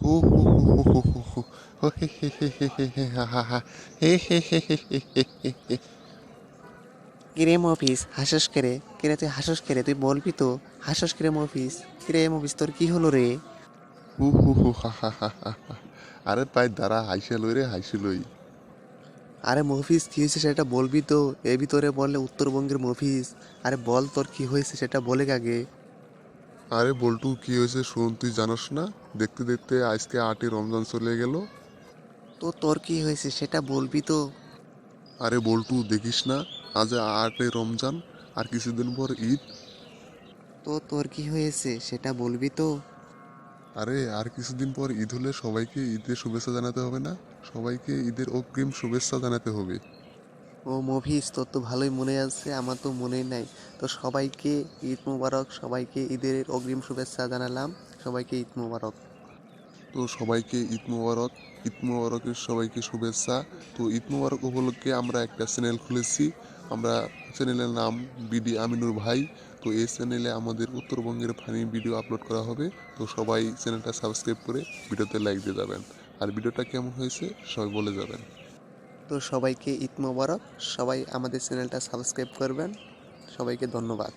হু হু হু হু হু হু হু হে হে হে হে হে হে হা হা হা হে হে হে হে হে হে হে হে। কিরে মফিস হাসস কেরে? কিরে তুই হাসস কেরে? তুই বলবি তো? হাসস কেরে মফিস? কিরে মফিস তোর কি হলো রে? হু হু হু হা হা হা হা হা। আরে তাই দাঁড়া হাইসে লই রে হাইসে লই। আরে মফিস কি হয়েছে সেটা বলবি তো? এ ভিতরে বললে উত্তরবঙ্গের মফিস। আরে বল তোর কি হয়েছে সেটা বলে আগে। আরে বল্টু কি হয়েছে শোন, তুই জানোস না? দেখতে দেখতে আজকে 8ই রমজান চলে গেল। তো তোর কি হয়েছে সেটা বলবি তো? আরে বল্টু দেখিস না, আজ 8ই রমজান, আর কিছুদিন পর ঈদ। তো তোর কি হয়েছে সেটা বলবি তো? আরে আর কিছুদিন পর ঈদ হলে সবাইকে ঈদের শুভেচ্ছা জানাতে হবে না? সবাইকে ঈদের অগ্রিম শুভেচ্ছা জানাতে হবে। ও মফিস তোর তো ভালোই মনে আছে, আমার তো মনেই নাই। তো সবাইকে ঈদ মোবারক, সবাইকে ঈদের অগ্রিম শুভেচ্ছা জানালাম। সবাইকে ঈদ মোবারক। তো সবাইকে ঈদ মোবারক। ঈদ মোবারকের সবাইকে শুভেচ্ছা। তো ঈদ মোবারক উপলক্ষে আমরা একটা চ্যানেল খুলেছি। আমরা চ্যানেলের নাম বিডি আমিনুর ভাই। তো এই চ্যানেলে আমাদের উত্তরবঙ্গের ফানি ভিডিও আপলোড করা হবে। তো সবাই চ্যানেলটা সাবস্ক্রাইব করে ভিডিওতে লাইক দিয়ে যাবেন। আর ভিডিওটা কেমন হয়েছে সবাই বলে যাবেন। তো সবাইকে ঈদ মোবারক। সবাই আমাদের চ্যানেলটা সাবস্ক্রাইব করবেন। সবাইকে ধন্যবাদ।